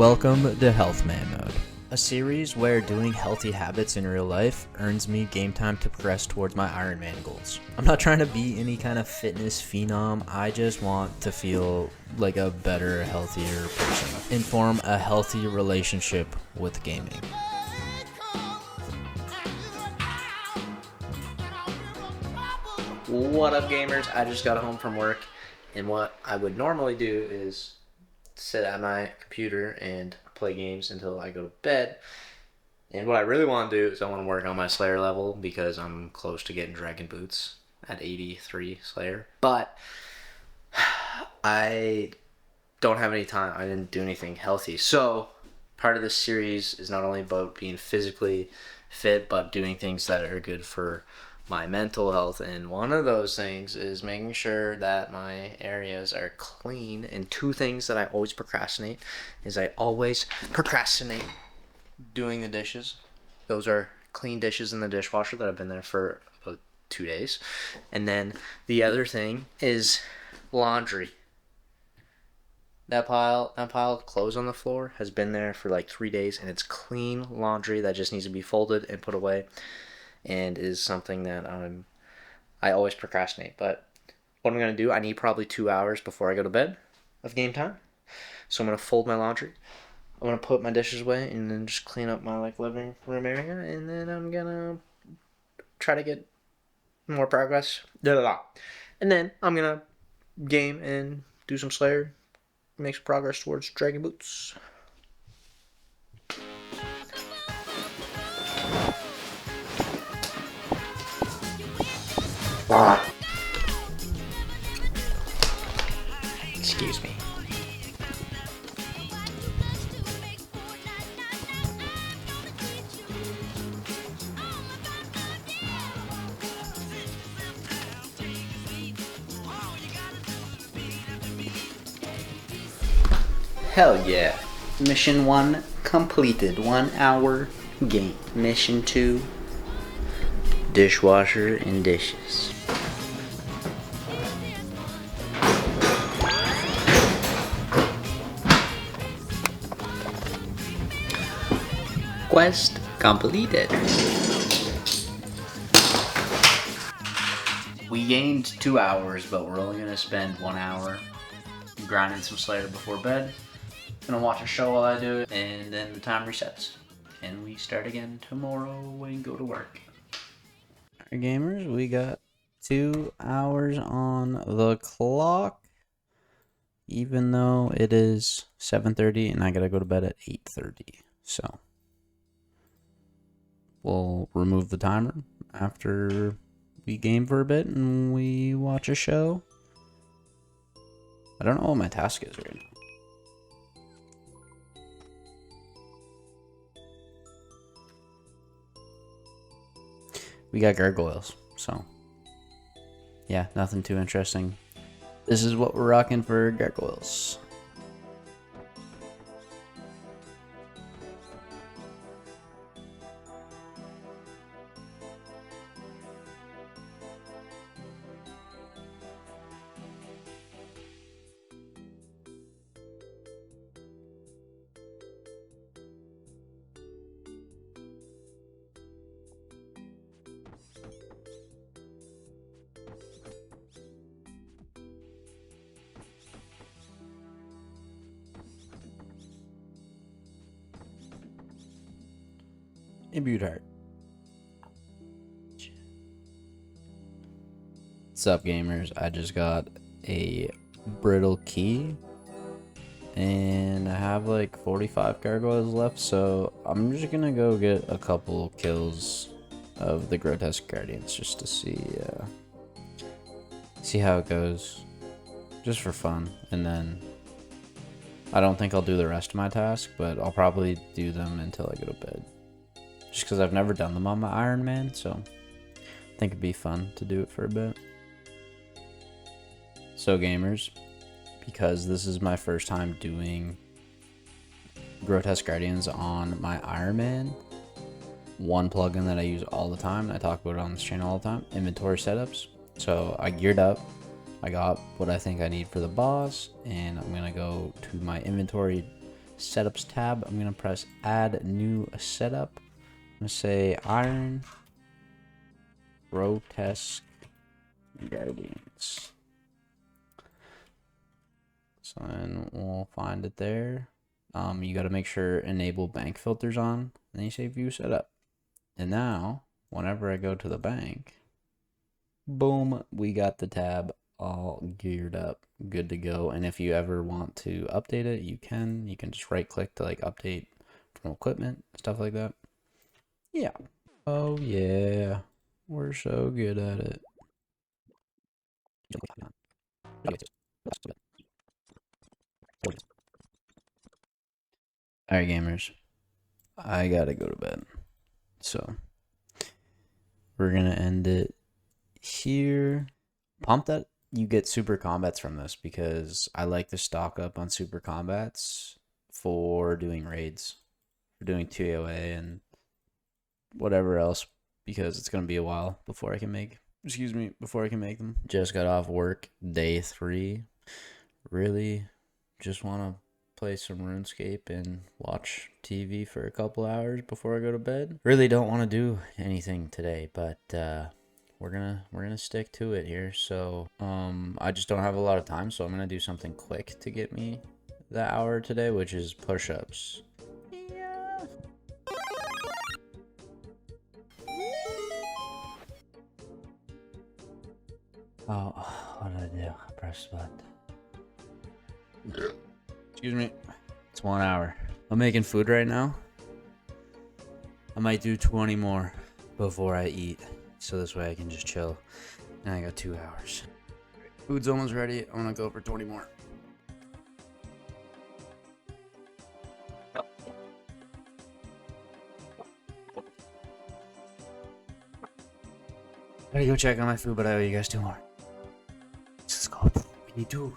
Welcome to Healthman Mode, a series where doing healthy habits in real life earns me game time to progress towards my Ironman goals. I'm not trying to be any kind of fitness phenom, I just want to feel like a better, healthier person and form a healthy relationship with gaming. What up, gamers? I just got home from work, and what I would normally do is sit at my computer and play games until I go to bed. And what I really want to do is I want to work on my Slayer level because I'm close to getting Dragon Boots at 83 Slayer. But I don't have any time. I didn't do anything healthy. So part of this series is not only about being physically fit, but doing things that are good for my mental health, and one of those things is making sure that my areas are clean. And two things that I always procrastinate is I always procrastinate doing the dishes. Those are clean dishes in the dishwasher that have been there for about 2 days. And then the other thing is laundry. That pile of clothes on the floor has been there for like 3 days, and it's clean laundry that just needs to be folded and put away, and is something that I always procrastinate. But what I'm going to do, I need probably 2 hours before I go to bed of game time. So I'm going to fold my laundry. I'm going to put my dishes away and then just clean up my living room area. And then I'm going to try to get more progress. And then I'm going to game and do some Slayer. Make some progress towards Dragon Boots. Excuse me. Hell yeah. Mission 1 completed. 1 hour game. Mission 2, dishwasher and dishes. Quest completed. We gained 2 hours, but we're only gonna spend 1 hour grinding some Slayer before bed. Gonna watch a show while I do it, and then the time resets, and we start again tomorrow and go to work. Alright, gamers, we got 2 hours on the clock, even though it is 7:30 and I gotta go to bed at 8:30. So we'll remove the timer after we game for a bit and we watch a show. I don't know what my task is right now. We got gargoyles, so yeah, nothing too interesting. This is what we're rocking for gargoyles. Imbued heart. What's up, gamers? I just got a brittle key and I have like 45 gargoyles left, so I'm just gonna go get a couple kills of the grotesque guardians just to see how it goes, just for fun. And then I don't think I'll do the rest of my task, but I'll probably do them until I go to bed. Just because I've never done them on my Ironman, so I think it'd be fun to do it for a bit. So gamers, because this is my first time doing Grotesque Guardians on my Ironman, one plugin that I use all the time, and I talk about it on this channel all the time, inventory setups. So I geared up, I got what I think I need for the boss, and I'm gonna go to my inventory setups tab. I'm going to press add new setup. I'm going to say iron grotesque guardians. So then we'll find it there. You got to make sure enable bank filters on. Then you say view setup. And now, whenever I go to the bank, boom, we got the tab all geared up, good to go. And if you ever want to update it, you can. You can just right click to like update from equipment, stuff like that. Yeah. Oh yeah, we're so good at it. Alright, gamers, I gotta go to bed. So, we're gonna end it here. Pumped that you get super combats from this because I like to stock up on super combats for doing raids, for doing 2AOA and whatever else, because it's gonna be a while before I can make them. Just got off work, day 3. Really just want to play some RuneScape and watch TV for a couple hours before I go to bed. Really don't want to do anything today, but we're gonna stick to it here. So I just don't have a lot of time, so I'm gonna do something quick to get me the hour today, which is push-ups. Yeah. Oh, what did I do? I pressed what? Excuse me. It's 1 hour. I'm making food right now. I might do 20 more before I eat, so this way I can just chill. And I got 2 hours. Food's almost ready. I'm gonna go for 20 more. Gotta go check on my food, but I owe you guys 2 more. Let's go. We need 2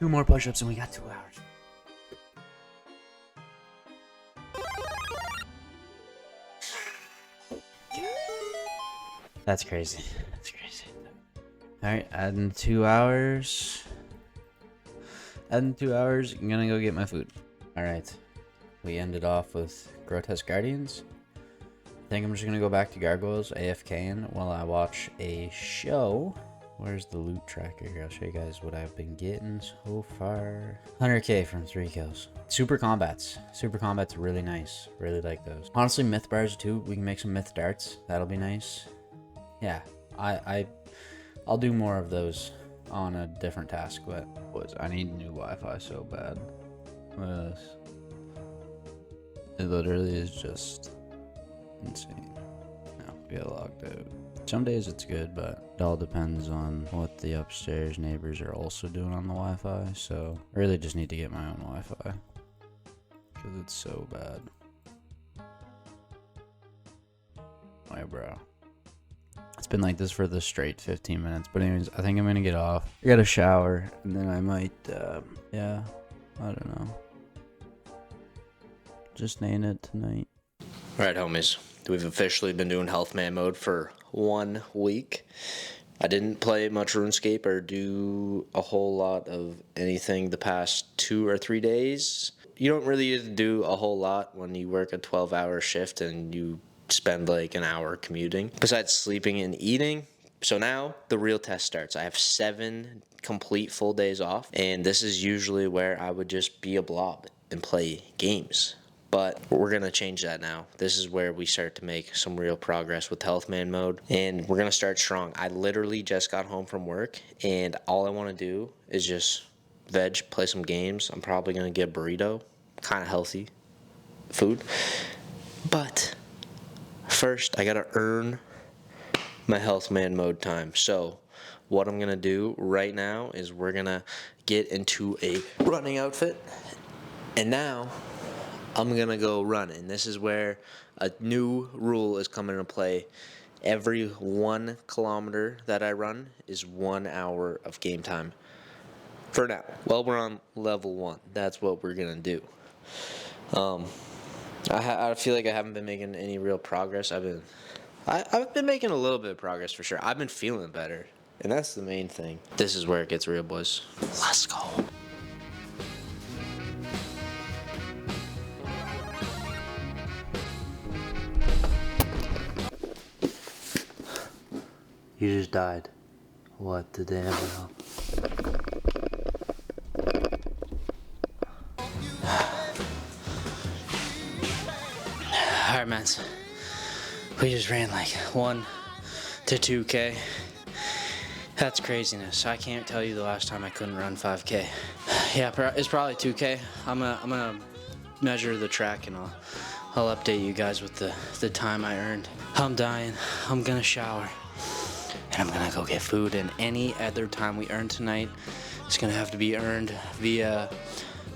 more push-ups and we got 2 hours. That's crazy. That's crazy. Alright, adding 2 hours. I'm gonna go get my food. Alright. We ended off with Grotesque Guardians. I think I'm just gonna go back to Gargoyles AFKing while I watch a show. Where's the loot tracker here? I'll show you guys what I've been getting so far. 100k from 3 kills. Super combats. Super combats are really nice. Really like those. Honestly, myth bars too. We can make some myth darts. That'll be nice. Yeah, I'll do more of those on a different task, but I need new Wi-Fi so bad. Look at this. It literally is just insane. No, we got logged out. Some days it's good, but it all depends on what the upstairs neighbors are also doing on the Wi-Fi. So I really just need to get my own Wi-Fi because it's so bad. My bro. It's been like this for the straight 15 minutes. But anyways, I think I'm gonna get off. I got a shower and then I might, yeah, I don't know. Just name it tonight. Alright, homies. We've officially been doing Healthman mode for 1 week. I didn't play much RuneScape or do a whole lot of anything the past 2 or 3 days. You don't really get to do a whole lot when you work a 12-hour shift and you spend like an hour commuting, besides sleeping and eating. So now the real test starts. I have 7 complete full days off, and this is usually where I would just be a blob and play games. But we're going to change that now. This is where we start to make some real progress with Healthman mode, and we're going to start strong. I literally just got home from work, and all I want to do is just veg, play some games. I'm probably going to get a burrito, kind of healthy food. But first, I got to earn my Healthman mode time. So what I'm going to do right now is we're going to get into a running outfit, and now I'm gonna go run, and this is where a new rule is coming into play. Every 1 kilometer that I run is 1 hour of game time. For now, well, we're on level 1. That's what we're gonna do. I feel like I haven't been making any real progress. I've been making a little bit of progress for sure. I've been feeling better, and that's the main thing. This is where it gets real, boys. Let's go. You just died. What, did they ever help? Alright, man. We just ran like 1 to 2K. That's craziness. I can't tell you the last time I couldn't run 5K. Yeah, it's probably 2K. I'm gonna measure the track and I'll update you guys with the time I earned. I'm dying. I'm gonna shower. And I'm gonna go get food, and any other time we earn tonight is gonna have to be earned via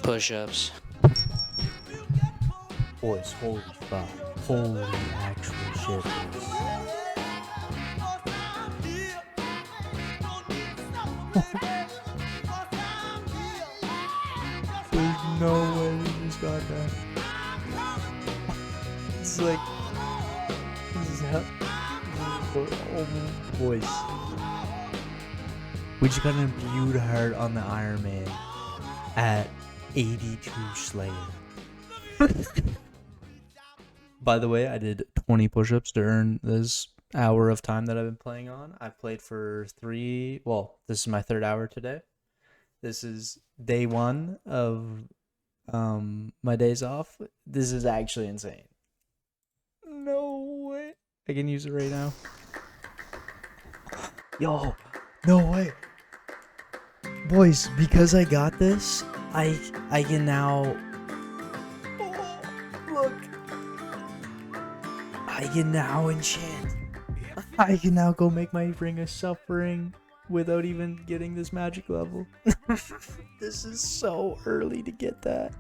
push-ups. Boys, holy fuck. Holy actual shit, boys. There's no way we just got that. It's like, this is hell. Oh, boys. We just got imbued hard on the Ironman at 82 Slayer. By the way, I did 20 push-ups to earn this hour of time that I've been playing on. I played for this is my 3rd hour today. This is day 1 of my days off. This is actually insane. No way. I can use it right now. Yo, no way. Boys, because I got this, I can now... Oh, look. I can now enchant. I can now go make my Ring of Suffering without even getting this magic level. This is so early to get that.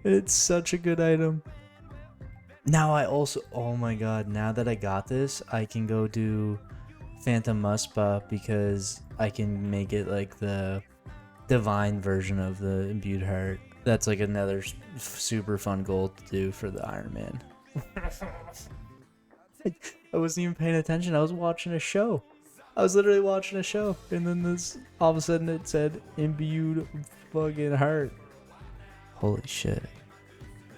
It's such a good item. Now I also... Oh my god, now that I got this, I can go do Phantom Muspa because I can make it like the divine version of the Imbued Heart. That's like another super fun goal to do for the Ironman. I wasn't even paying attention. I was watching a show. I was literally watching a show, and then this all of a sudden it said Imbued fucking Heart. Holy shit.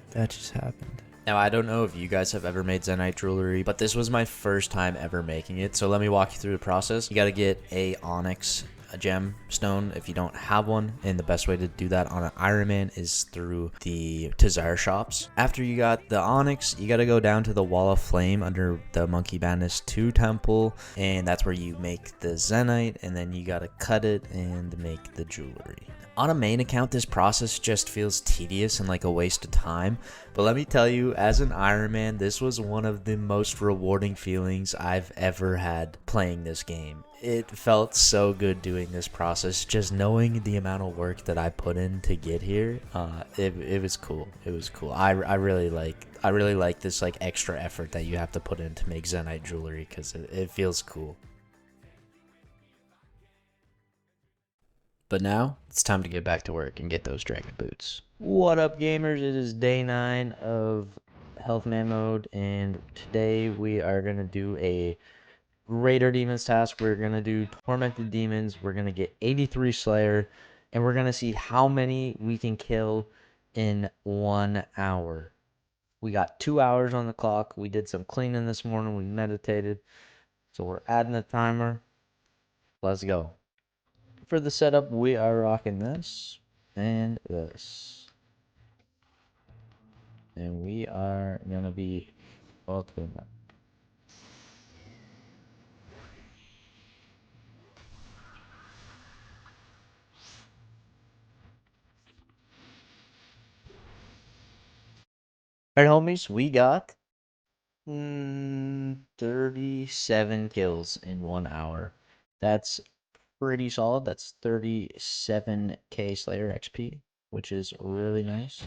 That just happened. Now, I don't know if you guys have ever made Zenite jewelry, but this was my first time ever making it. So let me walk you through the process. You got to get a onyx, a gemstone if you don't have one, and the best way to do that on an Ironman is through the Tazar shops. After you got the onyx, you got to go down to the Wall of Flame under the Monkey Madness 2 temple, and that's where you make the Zenite, and then you got to cut it and make the jewelry. On a main account, this process just feels tedious and like a waste of time, but let me tell you, as an Ironman, this was one of the most rewarding feelings I've ever had playing this game. It felt so good doing this process, just knowing the amount of work that I put in to get here. It was cool. It was cool. I really like this like extra effort that you have to put in to make Zenite jewelry because it feels cool. But now, it's time to get back to work and get those dragon boots. What up, gamers? It is day 9 of Healthman mode, and today we are going to do a Raider Demons task. We're going to do Tormented Demons. We're going to get 83 Slayer, and we're going to see how many we can kill in 1 hour. We got 2 hours on the clock. We did some cleaning this morning. We meditated. So we're adding a timer. Let's go. For the setup, we are rocking this and this. And we are going to be all doing that. Alright, homies, we got 37 kills in 1 hour. That's pretty solid. That's 37k Slayer XP, which is really nice.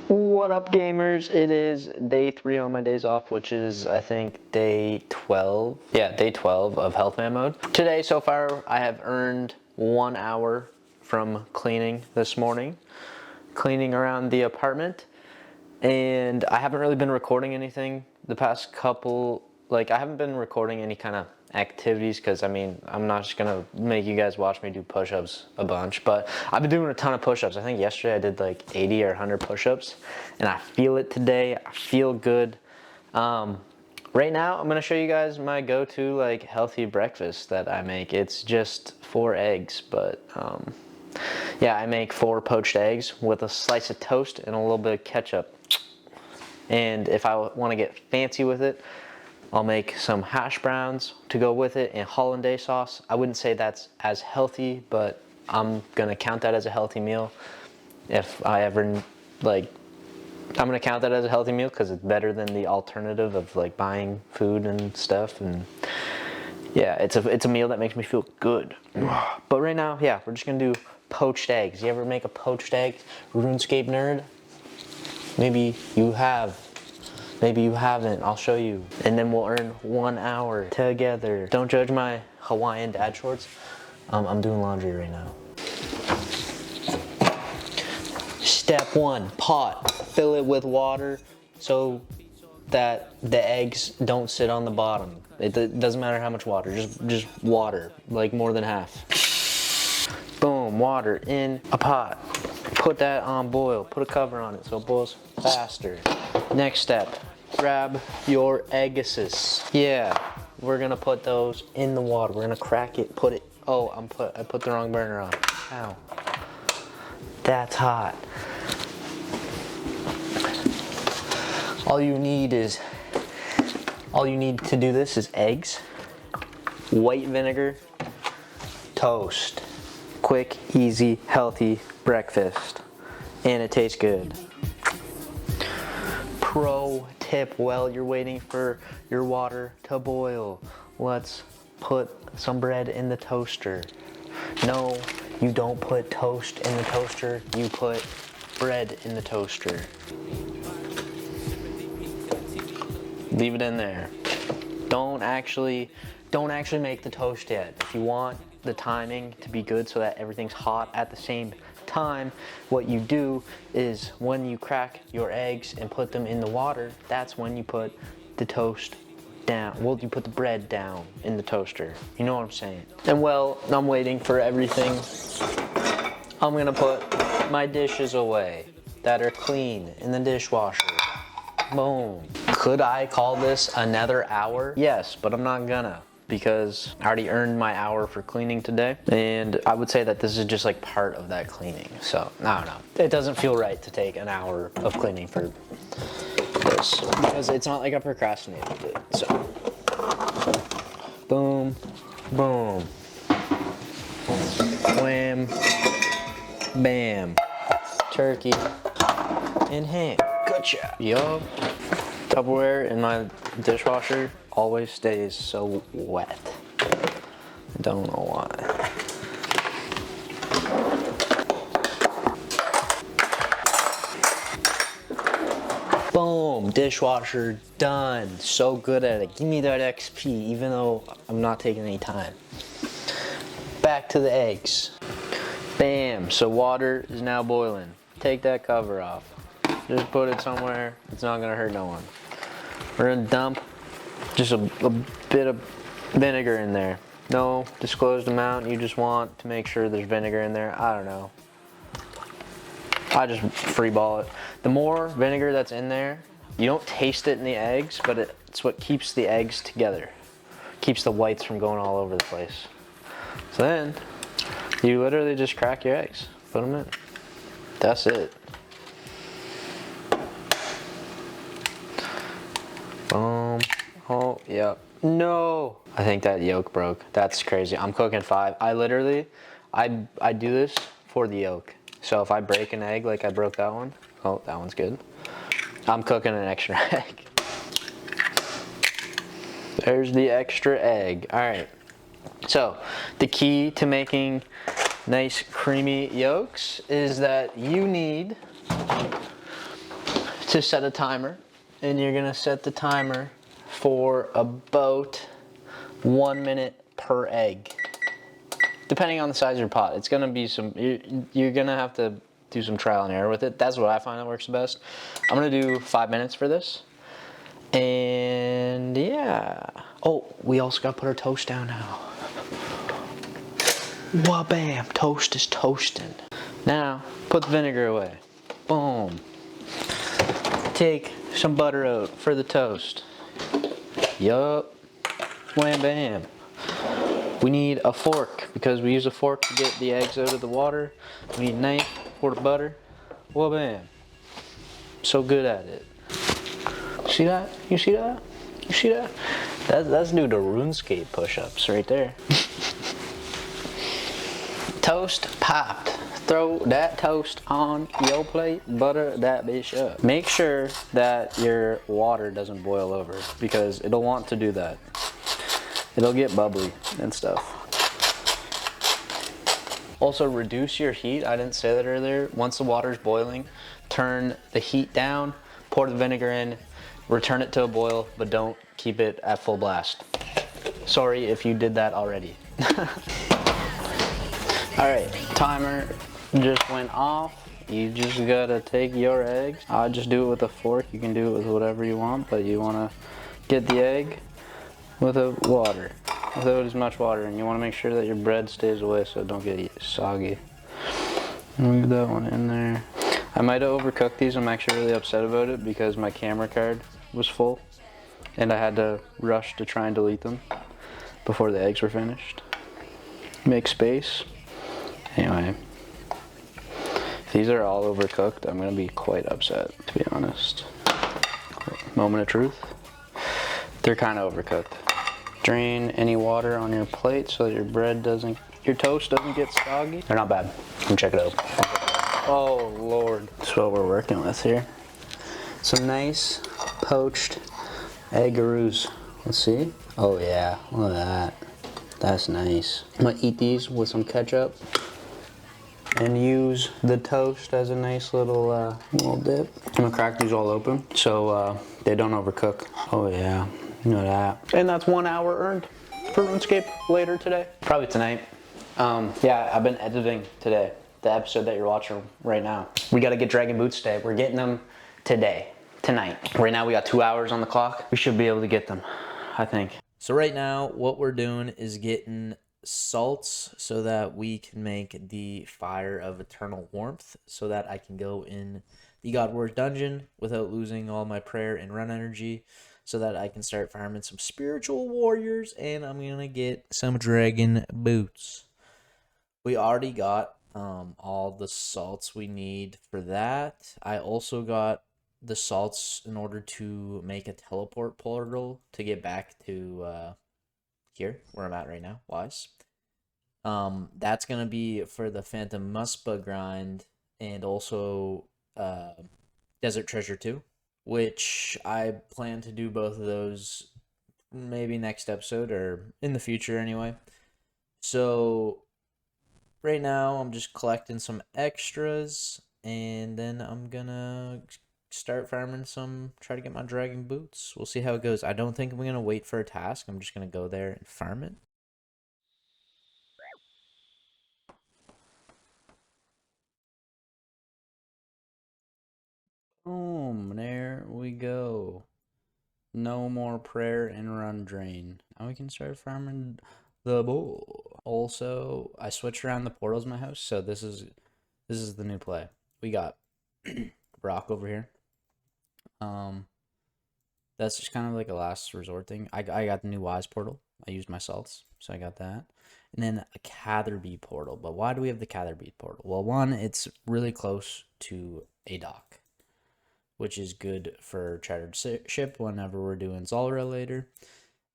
What up, gamers? It is day 3 on my days off, which is, I think, day 12. Yeah, day 12 of Healthman mode. Today, so far, I have earned 1 hour from cleaning this morning, cleaning around the apartment, and I haven't really been recording anything the past couple, I haven't been recording any kind of activities because, I mean, I'm not just gonna make you guys watch me do push-ups a bunch, but I've been doing a ton of push-ups. I think yesterday I did like 80 or 100 push-ups, and I feel it today. I feel good. Right now, I'm gonna show you guys my go-to like healthy breakfast that I make. It's just 4 eggs, but yeah, I make 4 poached eggs with a slice of toast and a little bit of ketchup. And if I want to get fancy with it, I'll make some hash browns to go with it and hollandaise sauce. I wouldn't say that's as healthy, but I'm gonna count that as a healthy meal. If I ever I'm gonna count that as a healthy meal because it's better than the alternative of like buying food and stuff. And yeah, it's a meal that makes me feel good. But right now, yeah, we're just gonna do poached eggs. You ever make a poached egg, RuneScape nerd? Maybe you have. Maybe you haven't. I'll show you. And then we'll earn 1 hour together. Don't judge my Hawaiian dad shorts. I'm doing laundry right now. Step 1, pot. Fill it with water so that the eggs don't sit on the bottom. It doesn't matter how much water, just water, like more than half. Boom, water in a pot. Put that on boil, put a cover on it so it boils faster. Next step, grab your eggises. Yeah, we're gonna put those in the water. We're gonna crack it, put it, oh, I put the wrong burner on. Ow. That's hot. All you need to do this is eggs, white vinegar, toast. Quick, easy, healthy breakfast. And it tastes good. Pro tip, while you're waiting for your water to boil, let's put some bread in the toaster. No, you don't put toast in the toaster, you put bread in the toaster. Leave it in there. Don't actually make the toast yet. If you want the timing to be good so that everything's hot at the same time, what you do is when you crack your eggs and put them in the water, that's when you put the toast down. Well, you put the bread down in the toaster. You know what I'm saying? And while I'm waiting for everything, I'm gonna put my dishes away that are clean in the dishwasher. Boom. Could I call this another hour? Yes, but I'm not gonna, because I already earned my hour for cleaning today, and I would say that this is just like part of that cleaning. So I don't know. It doesn't feel right to take an hour of cleaning for this because it's not like I procrastinated it. So boom, boom, wham, bam, turkey and ham. Good job. Yup. Tupperware in my dishwasher always stays so wet. Don't know why. Boom, dishwasher done. So good at it. Give me that XP, even though I'm not taking any time. Back to the eggs. Bam, so water is now boiling. Take that cover off. Just put it somewhere, it's not gonna hurt no one. We're gonna dump just a bit of vinegar in there. No disclosed amount, you just want to make sure there's vinegar in there. I don't know. I just free ball it. The more vinegar that's in there, you don't taste it in the eggs, but it's what keeps the eggs together. Keeps the whites from going all over the place. So then, you literally just crack your eggs, put them in. That's it. Boom. Oh, yep. No! I think that yolk broke. That's crazy. I'm cooking 5. I do this for the yolk. So if I break an egg like I broke that one, oh, that one's good. I'm cooking an extra egg. There's the extra egg. All right. So the key to making nice creamy yolks is that you need to set a timer, and you're gonna set the timer for about 1 minute per egg. Depending on the size of your pot, it's gonna be some, you're gonna have to do some trial and error with it. That's what I find that works best. I'm gonna do 5 minutes for this. And yeah. Oh, we also gotta put our toast down now. Wah-bam, toast is toasting. Now, put the vinegar away. Boom. Take some butter out for the toast. Yup. Wham bam. We need a fork because we use a fork to get the eggs out of the water. We need a knife for the butter. Wah bam. So good at it. See that? You see that? You see that? That's due to RuneScape push-ups right there. Toast popped. Throw that toast on your plate, butter that bitch up. Make sure that your water doesn't boil over because it'll want to do that. It'll get bubbly and stuff. Also, reduce your heat. I didn't say that earlier. Once the water's boiling, turn the heat down, pour the vinegar in, return it to a boil, but don't keep it at full blast. Sorry if you did that already. Alright, timer just went off. You just gotta take your eggs. I just do it with a fork. You can do it with whatever you want, but you wanna get the egg with a water, without as much water, and you wanna make sure that your bread stays away so it don't get soggy. Move that one in there. I might have overcooked these. I'm actually really upset about it because my camera card was full and I had to rush to try and delete them before the eggs were finished. Make space. Anyway, if these are all overcooked, I'm gonna be quite upset, to be honest. Moment of truth. They're kind of overcooked. Drain any water on your plate so that your toast doesn't get soggy. They're not bad. Come check it out. Oh Lord. That's what we're working with here. Some nice poached eggaroos. Let's see. Oh yeah, look at that. That's nice. I'm gonna eat these with some ketchup and use the toast as a nice little dip. I'm gonna crack these all open so they don't overcook. Oh yeah, you know that. And that's 1 hour earned for RuneScape later today. Probably tonight. Yeah, I've been editing today. The episode that you're watching right now. We gotta get Dragon Boots today. We're getting them today, tonight. Right now we got 2 hours on the clock. We should be able to get them, I think. So right now, what we're doing is getting salts so that we can make the Fire of Eternal Warmth so that I can go in the God Wars dungeon without losing all my prayer and run energy so that I can start farming some spiritual warriors and I'm gonna get some Dragon Boots. We already got all the salts we need for that. I also got the salts in order to make a teleport portal to get back to here where I'm at right now, Wise. That's gonna be for the Phantom Muspa grind and also Desert Treasure 2, which I plan to do both of those maybe next episode or in the future anyway. So right now I'm just collecting some extras and then I'm gonna start farming some, try to get my Dragon Boots. We'll see how it goes. I don't think I'm gonna wait for a task. I'm just gonna go there and farm it. Boom, there we go. No more prayer and run drain. Now we can start farming the bull. Also, I switched around the portals in my house, so this is the new play. We got Brock over here. That's just kind of like a last resort thing. I got the new Wise portal. I used my salts, so I got that. And then a Catherby portal. But why do we have the Catherby portal? Well, one, it's really close to a dock, which is good for Shattered Ship whenever we're doing Zalra later.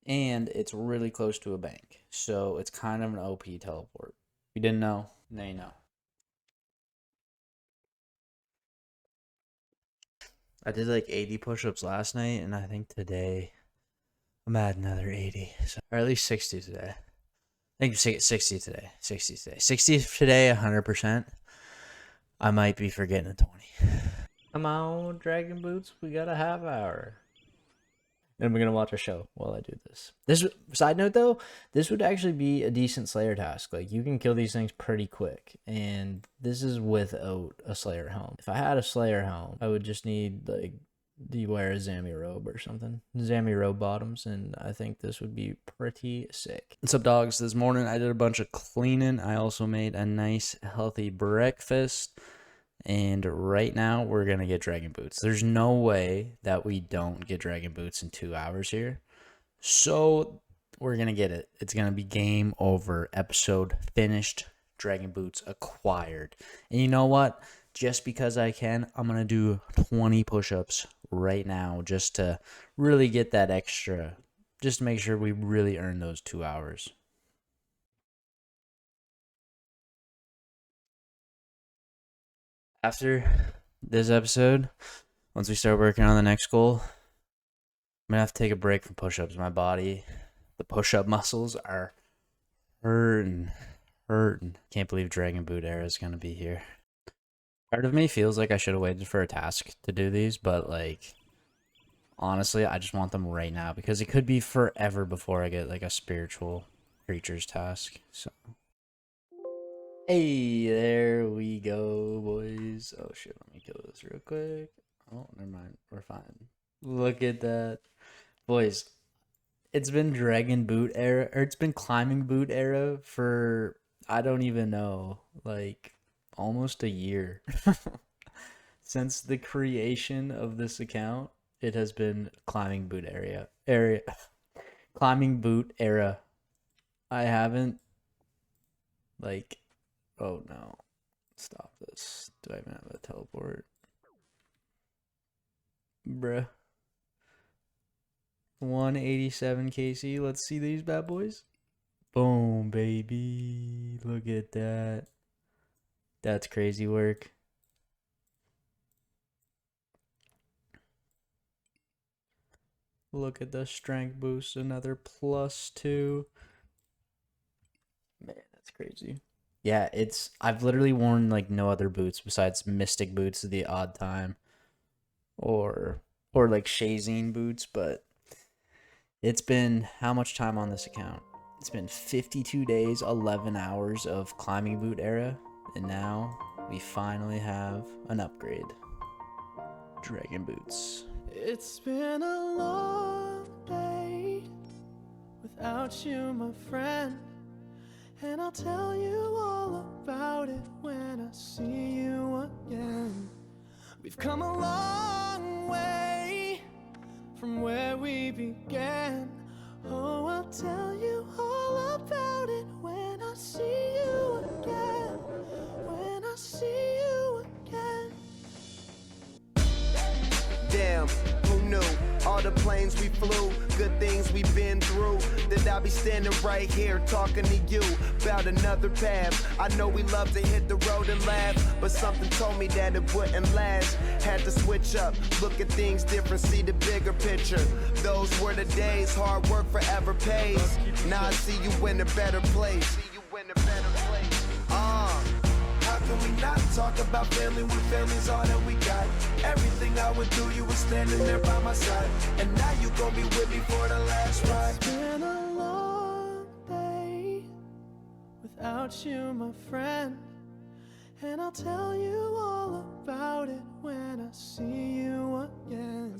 And it's really close to a bank. So it's kind of an OP teleport. You didn't know? Now you know. I did like 80 push-ups last night, and I think today I'm at another 80. So, or at least 60 today. I think 60 today. 60 today. 60 today, 100%. I might be forgetting a 20. Come on, Dragon Boots, we got a half hour. And we're gonna watch a show while I do this. This side note though, this would actually be a decent Slayer task. Like you can kill these things pretty quick, and this is without a Slayer helm. If I had a Slayer helm, I would just need like you wear a Zami robe or something, Zami robe bottoms, and I think this would be pretty sick. What's up, dogs? This morning I did a bunch of cleaning. I also made a nice healthy breakfast. And right now, we're going to get Dragon Boots. There's no way that we don't get Dragon Boots in 2 hours here. So, we're going to get it. It's going to be game over. Episode finished. Dragon Boots acquired. And you know what? Just because I can, I'm going to do 20 push-ups right now just to really get that extra. Just to make sure we really earn those 2 hours. After this episode, once we start working on the next goal, I'm gonna have to take a break from push-ups. My body, the push-up muscles are hurting. Can't believe Dragon Boot era is gonna be here. Part of me feels like I should have waited for a task to do these, but like, honestly, I just want them right now because it could be forever before I get like a spiritual creatures task. So. Hey, there we go, boys. Oh shit, let me kill this real quick. Oh, never mind. We're fine. Look at that. Boys, it's been Dragon Boot era, or it's been Climbing Boot era for, I don't even know, like almost a year. Since the creation of this account, it has been Climbing Boot Climbing Boot era. I haven't, like, oh no. Stop this. Do I even have a teleport? Bruh. 187 KC. Let's see these bad boys. Boom, baby. Look at that. That's crazy work. Look at the strength boost. Another +2. Man, that's crazy. Yeah, I've literally worn like no other boots besides Mystic boots at the odd time. Or like Shazine boots, but it's been how much time on this account? It's been 52 days, 11 hours of Climbing Boot era, and now we finally have an upgrade. Dragon Boots. It's been a long day without you, my friend, and I'll tell you all about it when I see you again. We've come a long way from where we began. Oh, I'll tell you all about it when I see you again. When I see you again. Damn, who knew? All the planes we flew, good things we've been through. That I'll be standing right here talking to you about another path. I know we love to hit the road and laugh, but something told me that it wouldn't last. Had to switch up, look at things different, see the bigger picture. Those were the days, hard work forever pays. Now I see you in a better place. How can we not talk about family when family's all that we got? Everything I would do, you were standing there by my side. And now you gon' be with me for the last ride. It's been a long day without you, my friend, and I'll tell you all about it when I see you again.